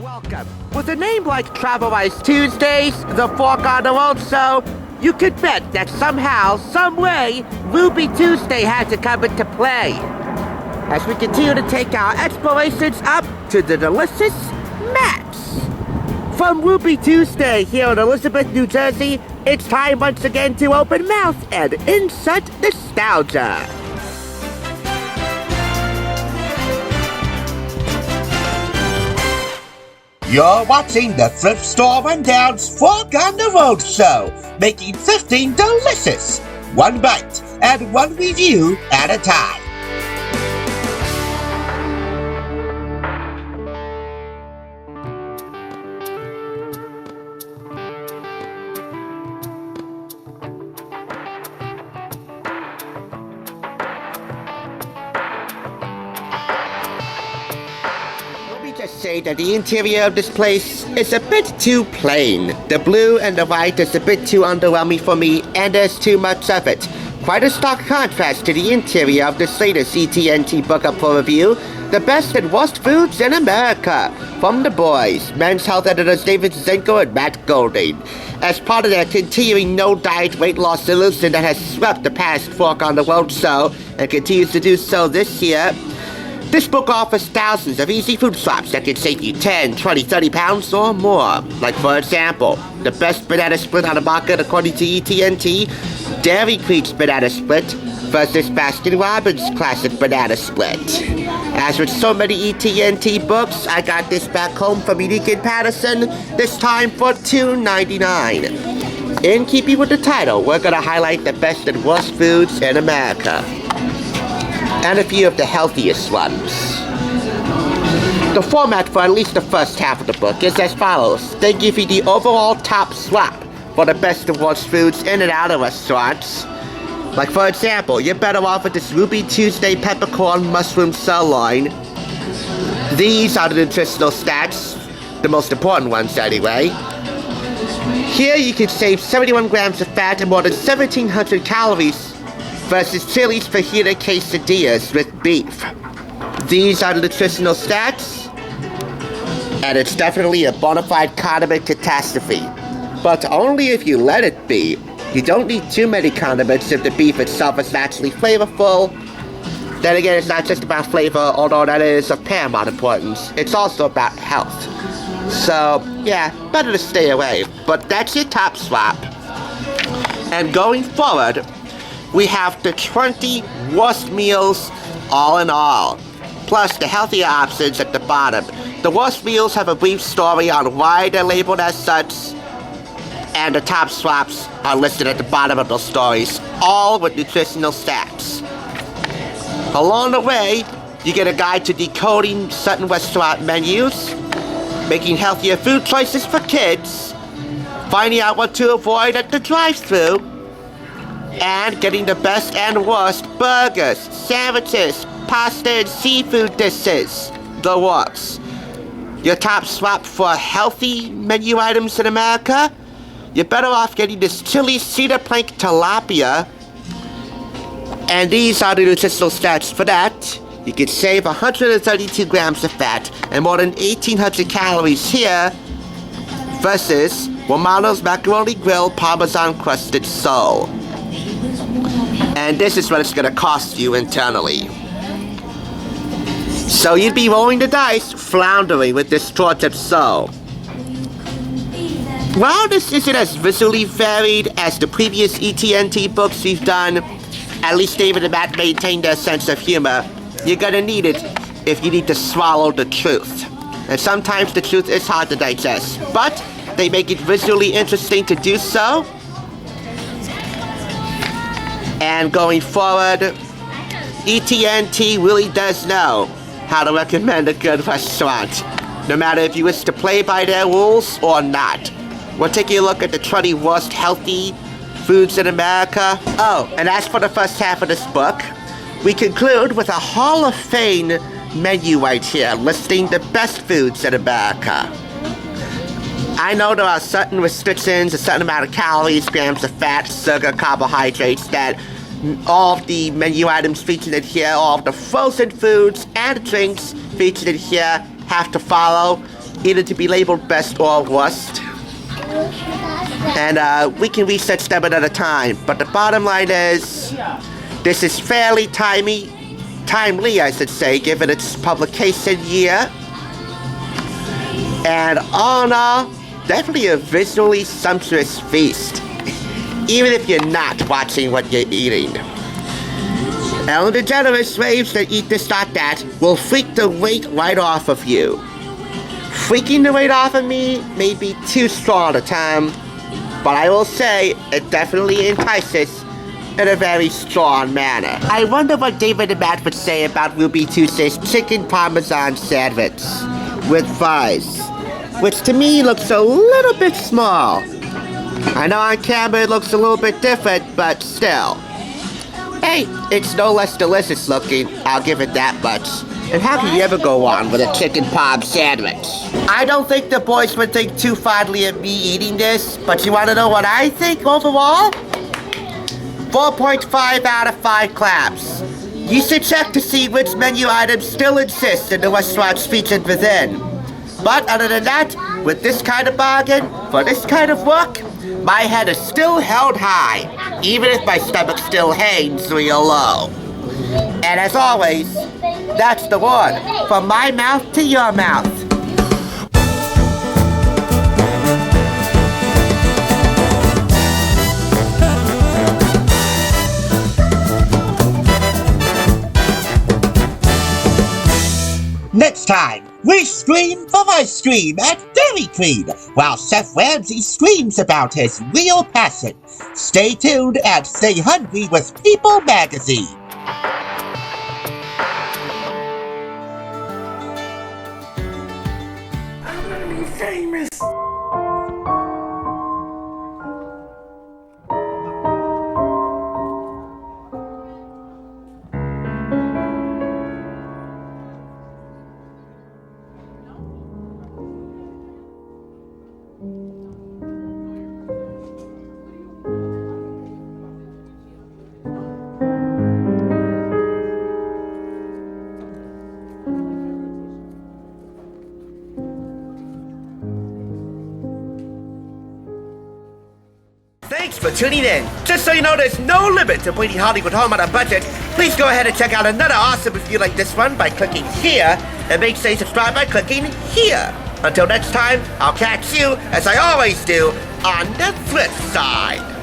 Welcome. With a name like Travel Ice Tuesdays, the Fork On The Roadshow, you could bet that somehow, someway, Ruby Tuesday had to come into play. As we continue to take our explorations up to the delicious maps. From Ruby Tuesday here in Elizabeth, New Jersey, it's time once again to open mouth and insert nostalgia. You're watching the Thrift Store Rundown's Fork On The Roadshow, making 15 delicious, one bite and one review at a time. Say that the interior of this place is a bit too plain. The blue and the white is a bit too underwhelming for me, and there's too much of it. Quite a stark contrast to the interior of this latest ET&T book up for review, The Best and Worst Foods in America, from the boys, Men's Health editors David Zinczenko and Matt Goulding. As part of their continuing no-diet weight loss solution that has swept the past Fork On The Roadshow and continues to do so this year, this book offers thousands of easy food swaps that can save you 10, 20, 30 pounds or more. Like, for example, the best banana split on the market according to ET&T, Dairy Queen's banana split versus Baskin-Robbins classic banana split. As with so many ET&T books, I got this back home from Unique in Patterson, this time for $2.99. In keeping with the title, we're going to highlight the best and worst foods in America, and a few of the healthiest ones. The format for at least the first half of the book is as follows. They give you the overall top swap for the best and worst foods in and out of restaurants. Like, for example, you're better off with this Ruby Tuesday peppercorn mushroom sirloin. These are the nutritional stats, the most important ones anyway. Here you can save 71 grams of fat and more than 1,700 calories versus Chili's fajita quesadillas with beef. These are the nutritional stats, and it's definitely a bona fide condiment catastrophe. But only if you let it be. You don't need too many condiments if the beef itself is naturally flavorful. Then again, it's not just about flavor, although that is of paramount importance. It's also about health. So, yeah, better to stay away. But that's your top swap. And going forward, we have the 20 worst meals all in all, plus the healthier options at the bottom. The worst meals have a brief story on why they're labeled as such, and the top swaps are listed at the bottom of those stories, all with nutritional stats. Along the way, you get a guide to decoding certain restaurant menus, making healthier food choices for kids, finding out what to avoid at the drive-thru, and getting the best and worst burgers, sandwiches, pasta and seafood dishes, the works. Your top swap for healthy menu items in America? You're better off getting this chili cedar plank tilapia. And these are the nutritional stats for that. You can save 132 grams of fat and more than 1,800 calories here versus Romano's macaroni grill parmesan crusted sole. And this is what it's going to cost you internally. So you'd be rolling the dice, floundering with this tortured soul. While this isn't as visually varied as the previous ET&T books we've done, at least David and Matt maintain their sense of humor. You're going to need it if you need to swallow the truth. And sometimes the truth is hard to digest, but they make it visually interesting to do so. And going forward, ET&T really does know how to recommend a good restaurant, no matter if you wish to play by their rules or not. We're taking a look at the 20 worst healthy foods in America. Oh, and as for the first half of this book, we conclude with a Hall of Fame menu right here, listing the best foods in America. I know there are certain restrictions, a certain amount of calories, grams of fat, sugar, carbohydrates that all of the menu items featured in here, all of the frozen foods and drinks featured in here have to follow. either to be labeled best or worst. And we can research them another time. But the bottom line is, this is fairly timely, I should say, given its publication year. And all in all, definitely a visually sumptuous feast, even if you're not watching what you're eating. Ellen DeGeneres slaves that eat this, not that, will freak the weight right off of you. Freaking the weight off of me may be too strong a term, but I will say it definitely entices in a very strong manner. I wonder what David and Matt would say about Ruby Tuesday's chicken parmesan sandwich with fries, which to me looks a little bit small. I know on camera it looks a little bit different, but still. Hey, it's no less delicious looking, I'll give it that much. And how can you ever go on with a chicken parm sandwich? I don't think the boys would think too fondly of me eating this, but you want to know what I think overall? 4.5 out of 5 claps. You should check to see which menu items still exist in the restaurants featured within. But other than that, with this kind of bargain, for this kind of work, my head is still held high, even if my stomach still hangs real low. And as always, that's the word, from my mouth to your mouth. Next time, we scream for ice cream at Dairy Queen, while Chef Ramsay screams about his real passion. Stay tuned and stay hungry with People Magazine. I'm gonna be famous. Thanks for tuning in. Just so you know, there's no limit to bringing Hollywood home on a budget. Please go ahead and check out another awesome review like this one by clicking here, and make sure you subscribe by clicking here. Until next time, I'll catch you, as I always do, on the flip side.